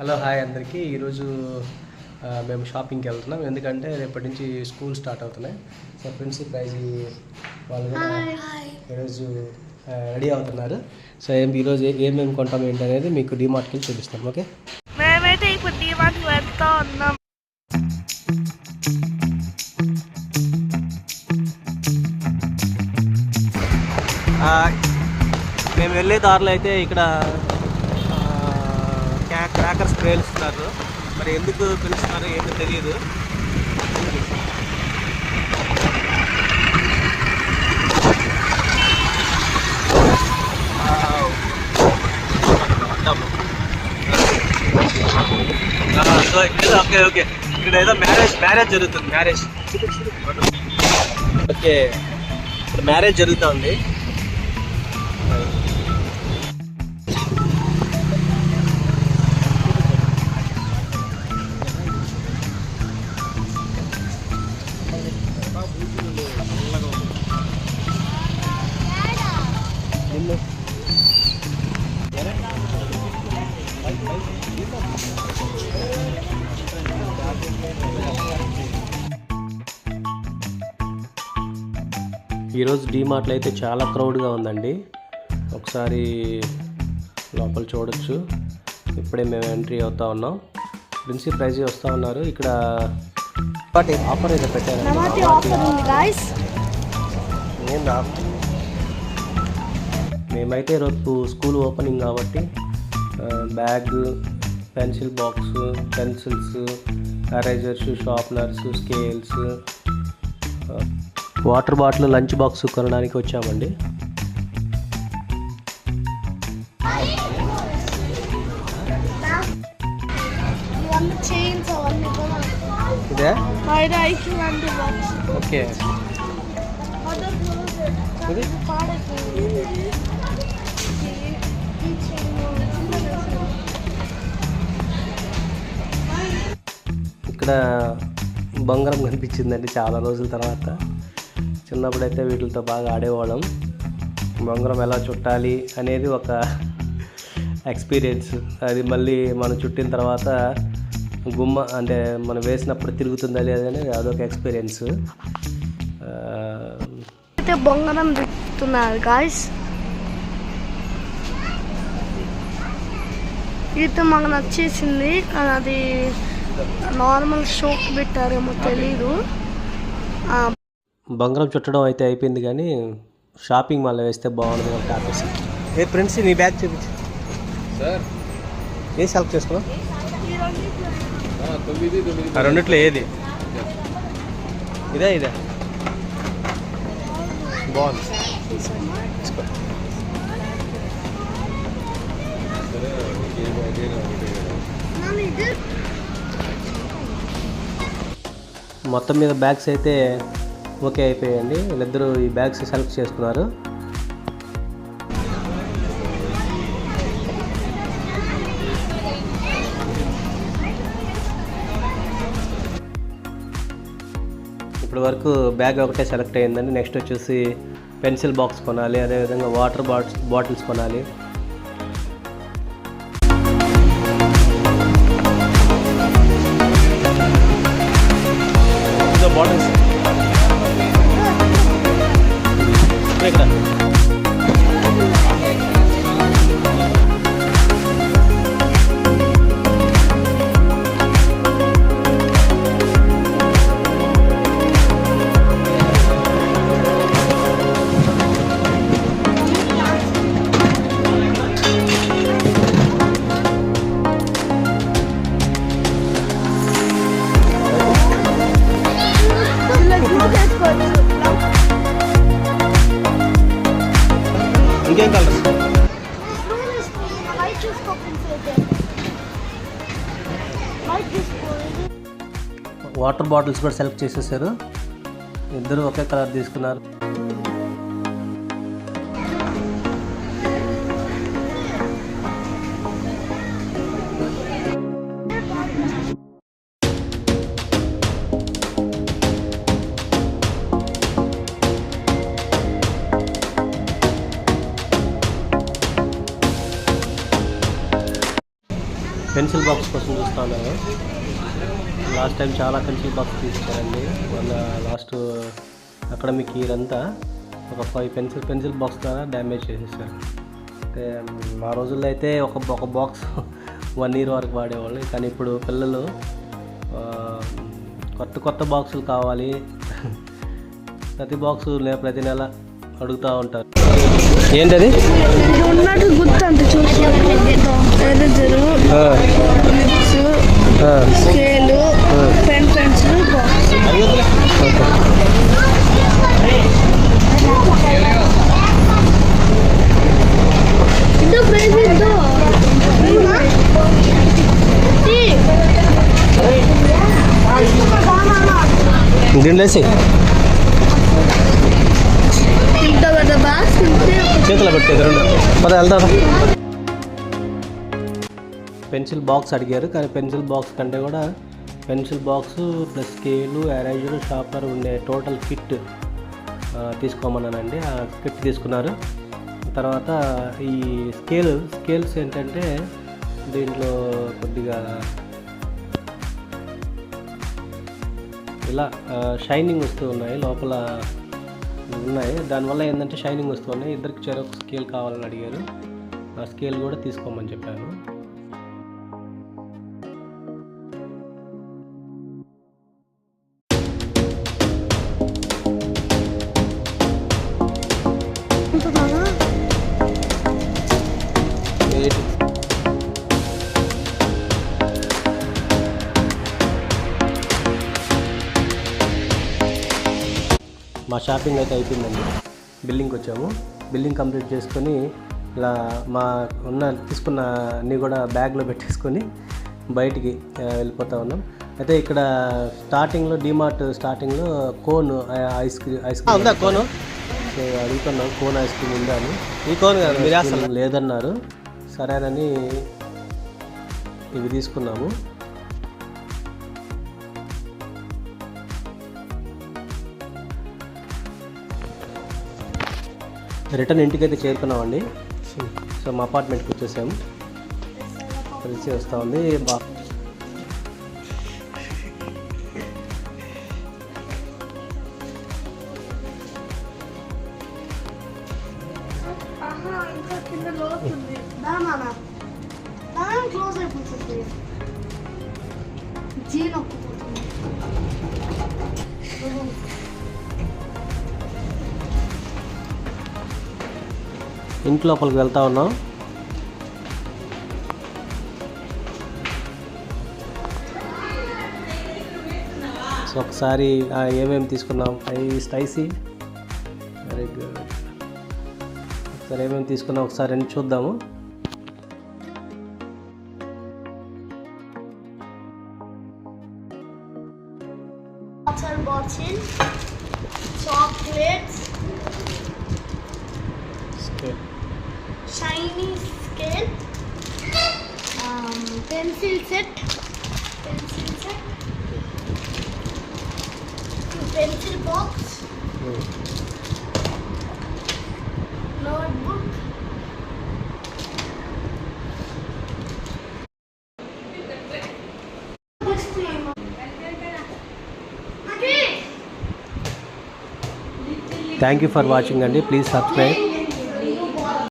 Hello hi అందరికీ. ఈరోజు మేము షాపింగ్కి వెళ్తున్నాం, ఎందుకంటే రేపటి నుంచి స్కూల్ స్టార్ట్ అవుతున్నాయి. సో ప్రిన్సిపల్ ప్రైజ్ వాళ్ళు కూడా ఈరోజు రెడీ అవుతున్నారు. సో ఈరోజు ఏమేమి కొంటాం ఏంటి అనేది మీకు డీమార్ట్కి వెళ్ళి చూపిస్తాం. ఓకే, మేమైతే ఇప్పుడు డీమార్ట్కి వెళ్తా ఉన్నాం. మేము వెళ్ళే దారిలో అయితే ఇక్కడ క్రాకర్స్ పేలుస్తున్నారు. మరి ఎందుకు పిలుస్తున్నారు ఏంటో తెలియదు. ఓకే ఓకే, ఇక్కడ ఏదో మ్యారేజ్ జరుగుతుంది. ఓకే, ఇక్కడ మ్యారేజ్ జరుగుతుంది. ఈరోజు డీమార్ట్లో అయితే చాలా క్రౌడ్గా ఉందండి. ఒకసారి లోపల చూడొచ్చు. ఇప్పుడే మేము ఎంట్రీ అవుతా ఉన్నాం. ప్రిన్సిపల్ ప్రైజ్ వస్తూ ఉన్నారు. ఇక్కడ ఆఫర్ అయితే పెట్టారు. మేమైతే రేపు స్కూల్ ఓపెనింగ్ కాబట్టి bag, pencil box, pencils, erasers, sharpeners, scales, water bottle, lunch box కొనడానికి వచ్చామండి. ఇదే ఓకే. ఇక్కడ బంగారం కనిపించిందండి చాలా రోజుల తర్వాత. చిన్నప్పుడైతే వీటితో బాగా ఆడేవాళ్ళం. బంగారం ఎలా చుట్టాలి అనేది ఒక ఎక్స్పీరియన్స్. అది మళ్ళీ మనం చుట్టిన తర్వాత అంటే మనం వేసినప్పుడు తిరుగుతుందా లేదని అదొక ఎక్స్పీరియన్స్. అయితే బంగారం తిప్పుతున్నారు గాయ్స్. ఇది మాకు నచ్చేసింది, కానీ అది నార్మల్ షోక్ పెట్టారేమో తెలీదు. బంగారం చుట్టడం అయితే అయిపోయింది, కానీ షాపింగ్ మాల్లో వేస్తే బాగుంటుంది అని ఆపేసి. ఏ ఫ్రెండ్స్, నీ బ్యాగ్ చూపించు సార్. ఏ సెలెక్ట్ చేసుకున్నావు? రెండిట్లో ఏది? ఇదే బాగుంది. మొత్తం మీద బ్యాగ్స్ అయితే ఓకే అయిపోయాయండి. వీళ్ళిద్దరూ ఈ బ్యాగ్స్ సెలెక్ట్ చేసుకున్నారు. ఇప్పటి వరకు బ్యాగ్ ఒకటే సెలెక్ట్ అయ్యిందండి. నెక్స్ట్ వచ్చేసి పెన్సిల్ బాక్స్ కొనాలి, అదేవిధంగా వాటర్ బాటిల్స్ కొనాలి. బాటిల్స్ ఇక్కడ ఇంకేం కలర్స్? వాటర్ బాటిల్స్ కూడా సెలెక్ట్ చేసేసారు. ఇద్దరు ఒకే కలర్ తీసుకున్నారు. పెన్సిల్ బాక్స్ కోసం చూస్తూ ఉన్నాను. లాస్ట్ టైం చాలా పెన్సిల్ బాక్స్ తీసుకున్నారండి. వాళ్ళ లాస్ట్ అకాడమిక్ ఇయర్ అంతా ఒక 5 పెన్సిల్ బాక్స్ ద్వారా డ్యామేజ్ చేసేసారు. అంటే మా రోజుల్లో అయితే ఒక బాక్స్ 1 year వరకు వాడేవాళ్ళు. కానీ ఇప్పుడు పిల్లలు కొత్త బాక్సులు కావాలి, ప్రతి బాక్సు ప్రతి నెల అడుగుతూ ఉంటారు. ఏంటది? ఉన్నట్టు గుర్తు అంటే చూసి eraser, scale, pen, pencil, box. దీంట్లో చేతిలో పెట్టేది 2 పద వెళ్దాం. పెన్సిల్ బాక్స్ అడిగారు, కానీ పెన్సిల్ బాక్స్ కంటే కూడా pencil box plus scale, eraser, sharpener ఉండే టోటల్ కిట్ తీసుకోమన్నానండి. ఆ కిట్ తీసుకున్నారు. తర్వాత ఈ స్కేల్స్ ఏంటంటే దీంట్లో కొద్దిగా ఇలా షైనింగ్ వస్తూ ఉన్నాయి, లోపల ఉన్నాయి. దానివల్ల ఏంటంటే షైనింగ్ వస్తూ ఉన్నాయి. ఇద్దరికి చెరొక స్కేల్ కావాలని అడిగారు. ఆ స్కేల్ కూడా తీసుకోమని చెప్పాను. మా షాపింగ్ అయితే అయిపోయిందండి. బిల్లింగ్కి వచ్చాము. బిల్లింగ్ కంప్లీట్ చేసుకొని ఇలా తీసుకున్న అన్నీ కూడా బ్యాగ్లో పెట్టేసుకొని బయటికి వెళ్ళిపోతూ ఉన్నాం. అయితే ఇక్కడ స్టార్టింగ్లో డిమార్ట్ స్టార్టింగ్లో కోన్ ఐస్ క్రీమ్ ఉందా? కోను సో అడుగుతున్నాం, కోన్ ఐస్ క్రీమ్ ఉందా అని. ఈ కోన్ మీరు లేదన్నారు. సరేనని ఇవి తీసుకున్నాము. రిటర్న్ ఇంటికైతే చేరుకున్నామండి. సో మా అపార్ట్మెంట్కి వచ్చేసాము. కలిసి వస్తూ ఉంది. ఇంటి లోపలికి వెళ్తా ఉన్నాం. సో ఒకసారి ఏమేమి తీసుకున్నాం, స్పైసీ, వెరీ గుడ్. ఒకసారి ఏమేమి తీసుకున్నాం ఒకసారి అని చూద్దాము. Chocolates, shiny scale, pencil set, pencil box, notebook, thank you for watching అండి. Please subscribe.